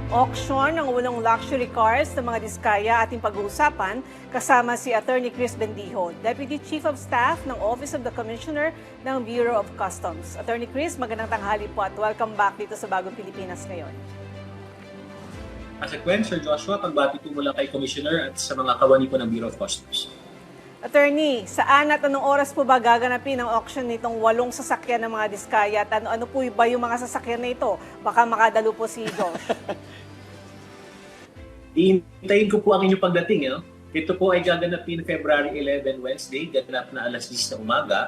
Auction ng ulong luxury cars ng mga diskaya ating pag-uusapan kasama si Attorney Chris Bendijo, Deputy Chief of Staff ng Office of the Commissioner ng Bureau of Customs. Attorney Chris, magandang tanghali po at welcome back dito sa Bagong Pilipinas ngayon. Sir Joshua, pagbati po mula kay Commissioner at sa mga kawani po ng Bureau of Customs. Attorney, saan at anong oras po ba gaganapin ang auction nitong 8 sasakyan ng mga diskaya at ano po ba yung mga sasakyan na ito? Baka makadalo po si Josh. Iintayin ko po ang inyong pagdating. Ito po ay gaganapin February 11, Wednesday, ganap na alas 10 na umaga.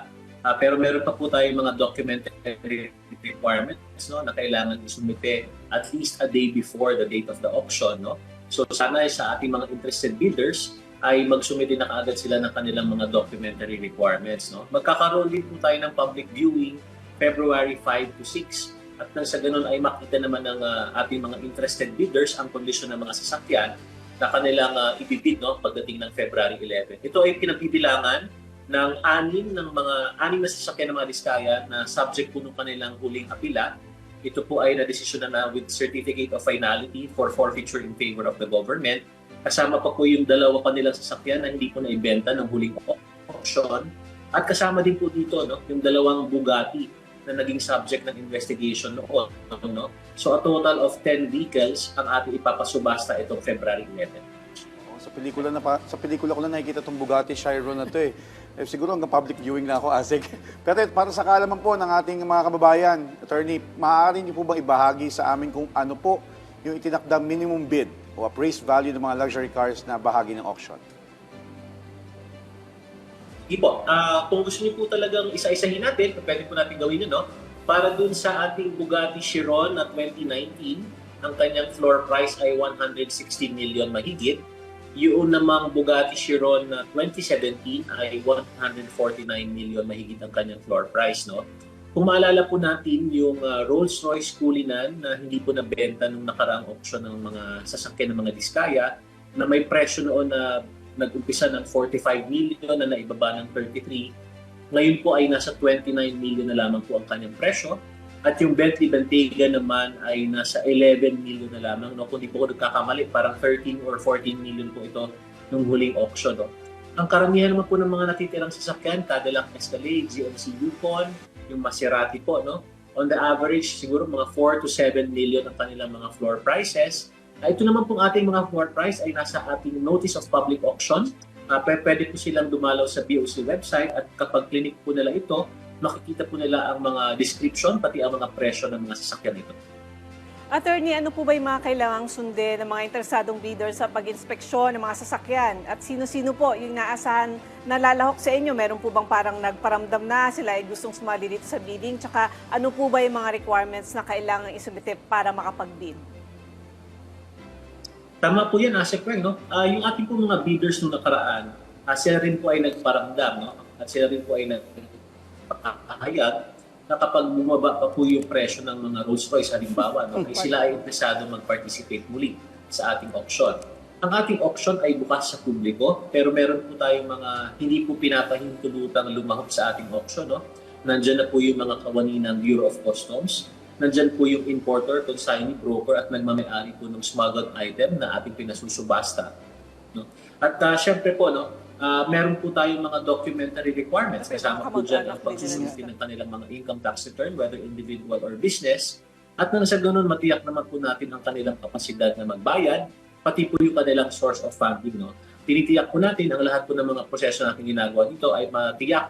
Pero meron pa po tayong mga documentary requirements na kailangan isumite at least a day before the date of the auction. So sana sa ating mga interested bidders ay magsumite na kaagad sila ng kanilang mga documentary requirements. Magkakaroon din po tayo ng public viewing February 5 to 6. At nang sa ganun ay makita naman ng ating mga interested bidders ang kondisyon ng mga sasakyan na kanilang ibibid pagdating ng February 11. Ito ay pinagbibilangan ng anim na sasakyan ng mga diskaya na subject po ng kanilang huling apila. Ito po ay na-desisyon na with certificate of finality for forfeiture in favor of the government. Kasama pa po yung dalawa kanilang sasakyan na hindi po naibenta ng huling auction. At kasama din po dito yung dalawang Bugatti na naging subject ng investigation noon. So a total of 10 vehicles ang ating ipapasubasta itong February 11. Sa pelikula ko na nakikita itong Bugatti Chiron na ito siguro hanggang public viewing na ako, Asik. Pero para sa kaalaman po ng ating mga kababayan, Attorney, maaari niyo po bang ibahagi sa amin kung ano po yung itinakdang minimum bid o appraised value ng mga luxury cars na bahagi ng auction? Ipo, kung gusto niyo po talagang isa-isahin natin, pwede po natin gawin para dun sa ating Bugatti Chiron na 2019, ang kanyang floor price ay 160 million mahigit. Yung namang Bugatti Chiron na 2017 ay 149 million mahigit ang kanyang floor price. Kung maalala po natin yung Rolls-Royce Cullinan na hindi po nabenta nung nakaraang auction ng mga sasakyan ng mga diskaya na may presyo noon na nag-umpisa ng 45 million na naibaba ng 33. Ngayon po ay nasa 29 million na lamang po ang kanyang presyo. At yung Bentley Bentayga naman ay nasa 11 million na lamang. Kung di po ako nagkakamali, parang 13 or 14 million po ito nung huling auction. Ang karamihan naman po ng mga natitirang sasakyan, Cadillac Escalade, GMC Yukon, yung Maserati po. On the average, siguro mga 4 to 7 million ang kanilang mga floor prices. Ito naman pong ating mga floor price ay nasa ating Notice of Public Auction. Pwede po silang dumalaw sa BOC website at kapag clinic po nila ito, makikita po nila ang mga description pati ang mga presyo ng mga sasakyan nito. Attorney, ano po ba yung mga kailangang sundin ng mga interesadong bidders sa pag-inspeksyon ng mga sasakyan? At sino-sino po yung naasahan na lalahok sa inyo? Meron po bang parang nagparamdam na sila ay gustong sumali dito sa bidding? Tsaka ano po ba yung mga requirements na kailangan isubite para makapag-bid? Tama po yan, Asek-Weng. Yung ating po mga bidders nung nakaraan, sila rin po ay nagparamdam. At sila rin po ay nagpapahayag na kapag bumaba pa po yung presyo ng mga Rolls-Royce, halimbawa, ay sila ay interesado mag-participate muli sa ating auction. Ang ating auction ay bukas sa publiko, pero meron po tayong mga hindi po pinapahintulutang lumahok sa ating auction. Nandiyan na po yung mga kawani ng Bureau of Customs. Nandiyan po yung importer, consignee, broker at nagmamayari po ng smuggled item na ating pinasusubasta. At syempre po, meron po tayong mga documentary requirements. Kasama po dyan ang pagsusunod ng kanilang mga income tax return, whether individual or business. At nang sa ganun, matiyak naman po natin ang kanilang kapasidad na magbayad, pati po yung kanilang source of funding. Tinitiyak po natin ang lahat po ng mga proseso natin ginagawa dito ay matiyak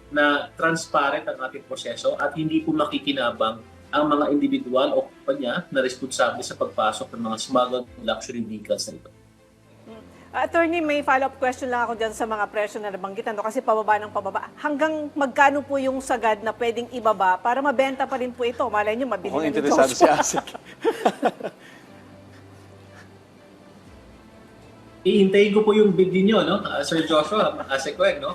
na transparent ang ating proseso at hindi po makikinabang ang mga individual o kumpanya na responsable sa pagpasok ng mga smuggled luxury vehicles na ito. Attorney, may follow-up question lang ako dyan sa mga presyo na nabanggitan kasi pababa ng pababa. Hanggang magkano po yung sagad na pwedeng ibaba para mabenta pa rin po ito? Malay nyo, mabili na ni interesado si Joshua. Asik. Iintayin ko po yung bid ninyo, Sir Joshua, Asek-Weng,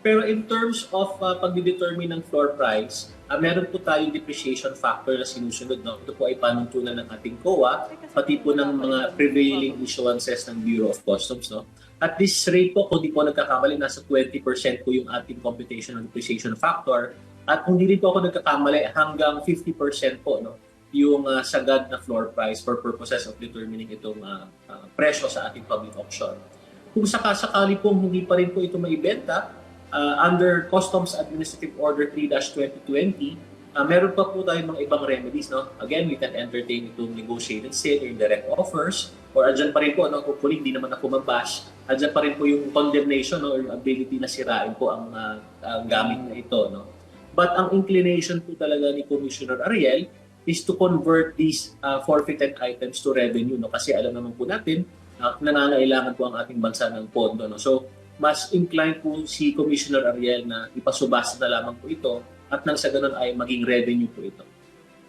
Pero in terms of pag-determine ng floor price, meron po tayong depreciation factor na sinusunod. Ito po ay panuntunan ng ating COA, pati po ng mga prevailing issuances ng Bureau of Customs. At this rate po, kung di po nagkakamali, nasa 20% po yung ating computation ng depreciation factor. At kung di rin po ako nagkakamali, hanggang 50% po yung sagad na floor price for purposes of determining itong presyo sa ating public auction. Kung sakasakali pong hindi pa rin po ito maibenta, under Customs Administrative Order 3-2020, meron pa po tayong mga ibang remedies. No? Again, we can entertain itong negotiated sale or direct offers, or andyan pa rin po, no? Hopefully hindi naman ako mabash, andyan pa rin po yung condemnation, no? Or yung ability na sirain po ang gamit na ito. No? But ang inclination po talaga ni Commissioner Ariel is to convert these forfeited items to revenue. No? Kasi alam naman po natin, nangangailangan po ang ating bansa ng pondo. No? So, mas inclined po si Commissioner Ariel na ipasubasta na lamang po ito at nang sa ganun ay maging revenue po ito.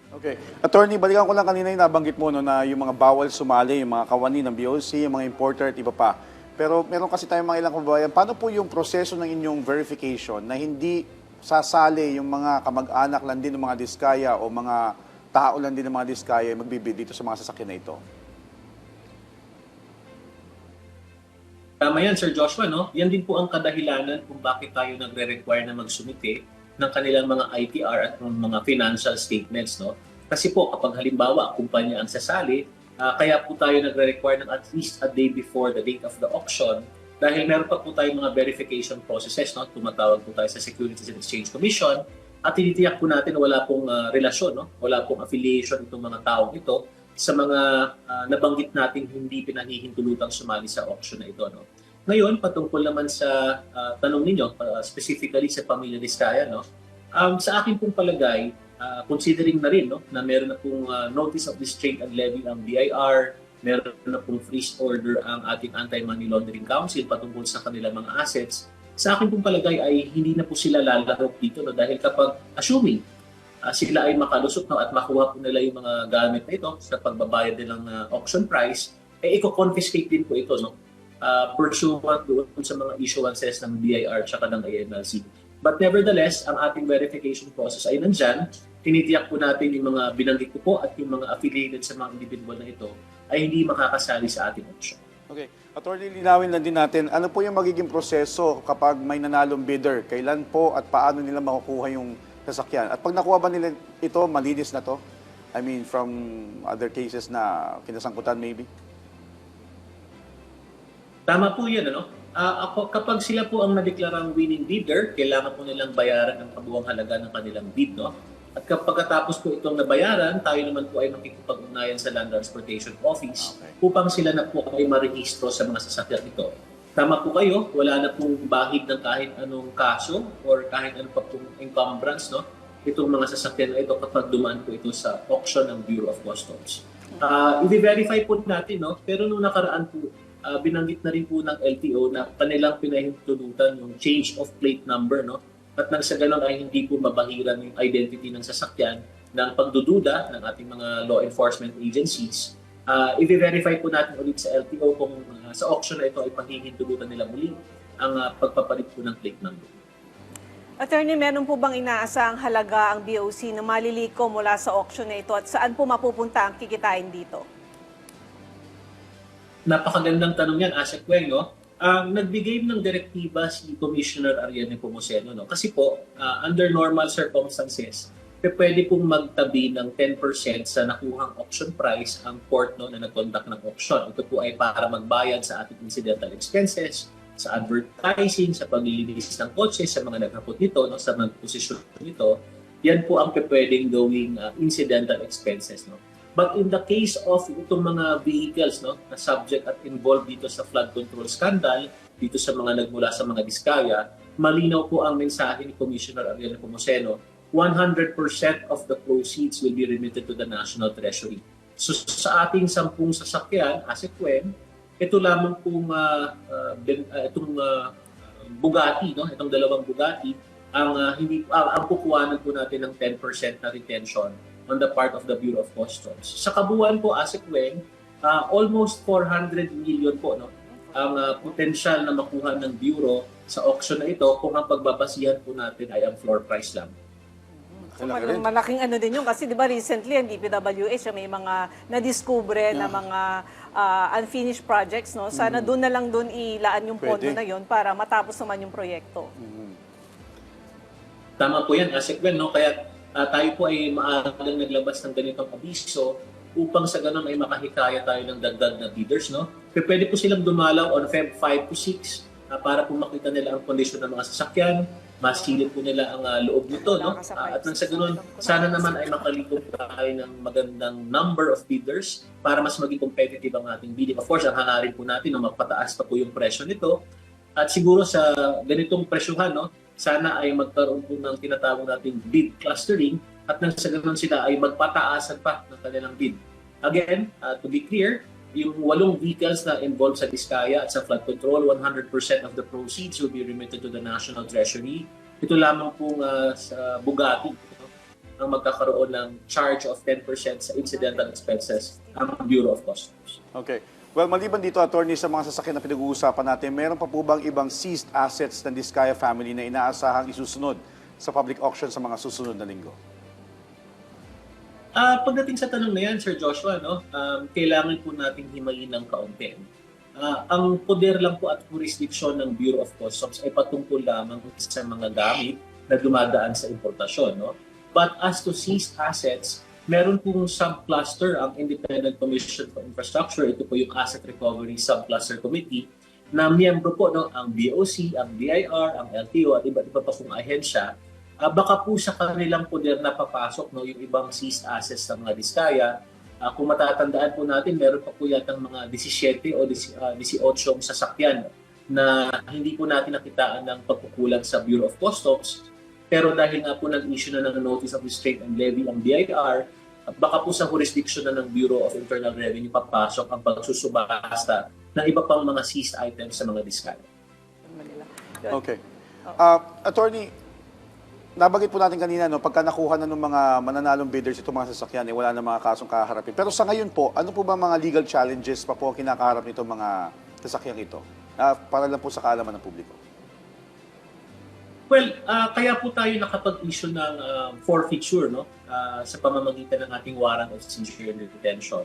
Okay. Attorney, balikan ko lang kanina yung nabanggit mo no, na yung mga bawal sumali, yung mga kawani ng BOC, yung mga importer at iba pa. Pero meron kasi tayong mga ilang kababayan. Paano po yung proseso ng inyong verification na hindi sasali yung mga kamag-anak lang din ng mga diskaya o mga tao lang din ng mga diskaya magbibid dito sa mga sasakyan na ito? Tama yan, Sir Joshua, no? Yan din po ang kadahilanan kung bakit tayo nagre-require na magsumite ng kanilang mga ITR at mga financial statements, no? Kasi po, kapag halimbawa, kumpanya ang sasali, kaya po tayo nagre-require ng at least a day before the date of the auction dahil meron pa po tayong mga verification processes, no? Tumatawag po tayo sa Securities and Exchange Commission at tinitiyak po natin na wala pong relasyon, no? Wala pong affiliation itong mga taong ito sa mga nabanggit nating hindi pinahihintulutang sumali sa auction na ito. No? Ngayon, patungkol naman sa tanong ninyo, specifically sa Pamilya Diskaya, no? Sa akin pong palagay, considering na rin no, na meron na pong Notice of Restraint and Levy ang BIR, meron na pong freeze order ang ating Anti-Money Laundering Council patungkol sa kanilang mga assets, sa akin pong palagay ay hindi na po sila lalahok dito no? Dahil kapag assuming sila ay makalusot no, at makuha po nila yung mga gamit na ito sa pagbabayad nilang auction price, i-confiscate din po ito no? Pursuant doon sa mga issuances ng BIR at ng AMLC. But nevertheless, ang ating verification process ay nandyan. Tinitiyak po natin yung mga binanggit ko po at yung mga affiliated sa mga individual na ito ay hindi makakasali sa ating auction. Okay. Attorney, linawin lang din natin, ano po yung magiging proseso kapag may nanalong bidder? Kailan po at paano nila makukuha yung sasakyan? At pag nakuha ba nila ito, malinis na to? I mean, from other cases na kinasangkutan maybe? Tama po yan, ano? Kapag sila po ang nadeklarang winning bidder, kailangan po nilang bayaran ang kabuuang halaga ng kanilang bid, no? At kapag katapos po itong nabayaran, tayo naman po ay makikipag-ugnayan sa Land Transportation Office upang sila na po ay marehistro sa mga sasakyan ito. Tama po kayo, wala na pong bahid ng kahit anong kaso or kahit anong pa pong encumbrance, no? Itong mga sasakyan na ito kapag dumaan po ito sa auction ng Bureau of Customs. I-verify po natin, no? Pero nung nakaraan po, binanggit na rin po ng LTO na kanilang pinahintulutan yung change of plate number, no? At nang sa ganun ay hindi po mabahiran yung identity ng sasakyan ng pagdududa ng ating mga law enforcement agencies. I-verify po natin ulit sa LTO kung sa auction na ito ay pahihintulutan nila muli ang pagpapalit po ng plate number. Attorney, meron po bang inaasahang halaga ang BOC na maliliko mula sa auction na ito at saan po mapupunta ang kikitain dito? Napakagandang tanong yan, Asek Weng, no? Nagbigay ng direktiba si Commissioner Ariel Nepomuceno, no? Kasi po, under normal circumstances, pwede pong magtabi ng 10% sa nakuhang auction price ang port no, na nag-conduct ng auction. Ito po ay para magbayad sa ating incidental expenses, sa advertising, sa paglilinis ng kotse, sa mga naghapot nito, no, sa mga posisyon nito. Yan po ang pwedeng gawing incidental expenses. No? But in the case of itong mga vehicles no, na subject at involved dito sa flood control scandal, dito sa mga nagmula sa mga diskaya, malinaw po ang mensahe ni Commissioner Ariel Nepomuceno, 100% of the proceeds will be remitted to the National Treasury. So sa ating 10 sasakyan, Asek Weng, ito lamang pong itong Bugatti, no, itong dalawang Bugatti, ang kukuhanan po natin ng 10% na retention on the part of the Bureau of Customs. Sa kabuuan po, Asek Weng, almost 400 million po no, ang potensyal na makuha ng Bureau sa auction na ito kung ang pagbabasihan po natin ay ang floor price lang. So, malaking ano din yun kasi di ba recently ang DPWH may mga nadiskubre na mga unfinished projects. No? Sana doon na lang doon ilaan yung pondo na yun para matapos naman yung proyekto. Tama po yan, Asek Weng, no? Kaya tayo po ay maagang naglabas ng ganitong abiso upang sa ganun ay makahikaya tayo ng dagdag na bidders. No? Pero pwede po silang dumalaw on Feb 5 to 6 para po makita nila ang kondisyon ng mga sasakyan, masilip po nila ang loob nito. No? At nang sa ganun, sana naman ay makalikom tayo ng magandang number of bidders para mas maging competitive ang ating bidding. Of course, ang hangarin po natin na magpataas pa po yung presyo nito. At siguro sa ganitong presyohan, no, sana ay magkaroon po ng tinatawag nating bid clustering at nang sa ganun sila ay magpataasan pa ng kanilang bid. Again, to be clear, yung 8 vehicles na involved sa Diskaya at sa flood control, 100% of the proceeds will be remitted to the National Treasury. Ito lamang pong sa Bugatti ang magkakaroon ng charge of 10% sa incidental expenses ang Bureau of Customs. Okay. Well, maliban dito, attorney, sa mga sasakyan na pinag-uusapan natin, meron pa po bang ibang seized assets ng Diskaya family na inaasahang isusunod sa public auction sa mga susunod na linggo? Pagdating sa tanong na yan, Sir Joshua, no, kailangan po nating himayin ng kaunti. Ang poder lang po at jurisdiction ng Bureau of Customs ay patungkol lamang sa mga gamit na dumadaan sa importasyon. No? But as to seized assets, meron pong subcluster ang Independent Commission for Infrastructure. Ito po yung Asset Recovery Subcluster Committee na miyembro po no, ang BOC, ang BIR, ang LTO at iba-iba pa pong ahensya. Baka po sa kanilang poder na papasok no, yung ibang seized assets ng mga Diskaya. Kung matatandaan po natin, meron pa po yatang mga 17 o 18 sasakyan na hindi po natin nakitaan ng pagkukulang sa Bureau of Customs. Pero dahil nga po nag-issue na ng Notice of Restraint and Levy ang BIR, baka po sa jurisdiction na ng Bureau of Internal Revenue papasok ang pagsusubasta ng iba pang mga seized items sa mga Diskaya. Okay. Attorney, nabanggit po natin kanina, no, pagka nakuha na ng mga mananalong bidders itong mga sasakyan, wala na mga kasong kaharapin. Pero sa ngayon po, ano po ba mga legal challenges pa po ang kinakaharap nitong mga sasakyan ito? Para lang po sa kaalaman ng publiko. Well, kaya po tayo nakapag-issue ng forfeiture no, sa pamamagitan ng ating warrant of seizure and detention.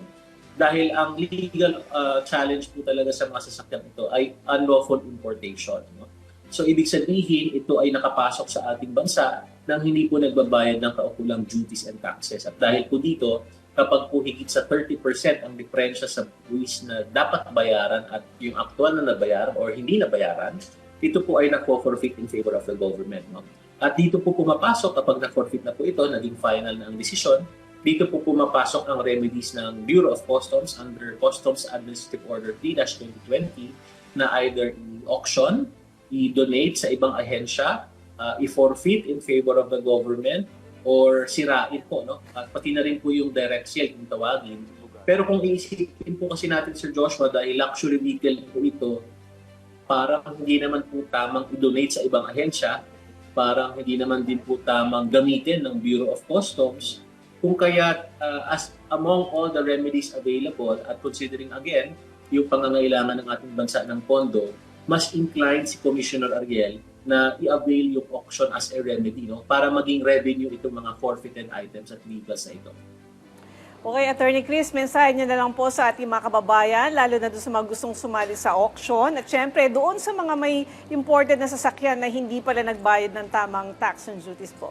Dahil ang legal challenge po talaga sa mga sasakyan ito ay unlawful importation. No? So ibig sabihin, ito ay nakapasok sa ating bansa nang hindi po nagbabayad ng kaukulang duties and taxes. At dahil po dito, kapag po higit sa 30% ang diferensya sa buwis na dapat bayaran at yung aktual na nabayaran or hindi nabayaran, ito po ay na-forfeit in favor of the government. No? At dito po pumapasok, kapag na-forfeit na po ito, naging final na ang desisyon, dito po pumapasok ang remedies ng Bureau of Customs under Customs Administrative Order 3-2020 na either i-auction, i-donate sa ibang ahensya, i-forfeit in favor of the government, or sirain po. No? At pati na rin po yung direct sale kung tawagin. Pero kung iisipin po kasi natin, Sir Joshua, dahil luxury vehicle po ito, parang hindi naman po tamang i-donate sa ibang ahensya, parang hindi naman din po tamang gamitin ng Bureau of Customs, kung kaya as among all the remedies available at considering again yung pangangailangan ng ating bansa ng pondo, mas inclined si Commissioner Ariel na i-avail yung auction as a remedy no, para maging revenue itong mga forfeited items at legals na ito. Okay, Attorney Chris, mensahe niyo na lang po sa ating mga kababayan, lalo na doon sa mga gustong sumali sa auction. At syempre, doon sa mga may imported na sasakyan na hindi pala nagbayad ng tamang tax and duties po.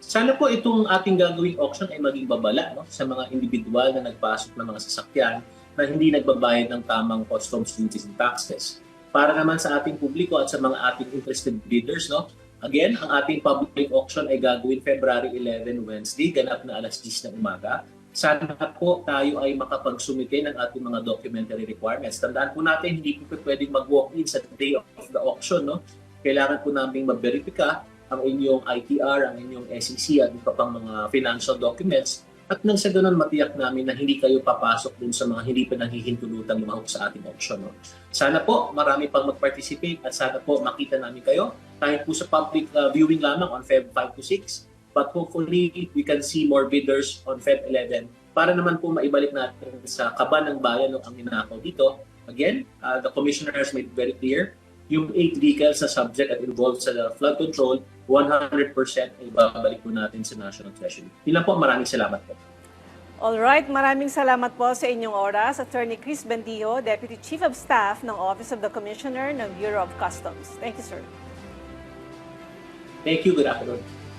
Sana po itong ating gagawing auction ay maging babala no, sa mga individual na nagpasok ng mga sasakyan na hindi nagbabayad ng tamang customs duties and taxes. Para naman sa ating publiko at sa mga ating interested bidders, no? Again, ang ating public auction ay gagawin February 11, Wednesday, ganap na alas 10 ng umaga. Sana po tayo ay makapagsumite ng ating mga documentary requirements. Tandaan po natin, hindi po pwedeng mag-walk-in sa day of the auction. No? Kailangan po namin mag-verify ang inyong ITR, ang inyong SEC at iba pang mga financial documents. At nang sa ganun, matiyak namin na hindi kayo papasok dun sa mga hindi pa nahihintulutang lumahok sa ating auction. No? Sana po marami pang mag-participate at sana po makita namin kayo kahit po sa public viewing lamang on Feb 5 to 6. But hopefully, we can see more bidders on Feb 11 para naman po maibalik natin sa kaban ng bayan ang ninakaw dito. Again, the Commissioner has made very clear, yung 8 vehicles na subject at involved sa flood control, 100% ay babalik po natin sa National Treasury. Yun lang po, maraming salamat po. Alright, maraming salamat po sa inyong oras. Attorney Chris Bendijo, Deputy Chief of Staff ng Office of the Commissioner ng Bureau of Customs. Thank you, sir. Thank you. Good afternoon.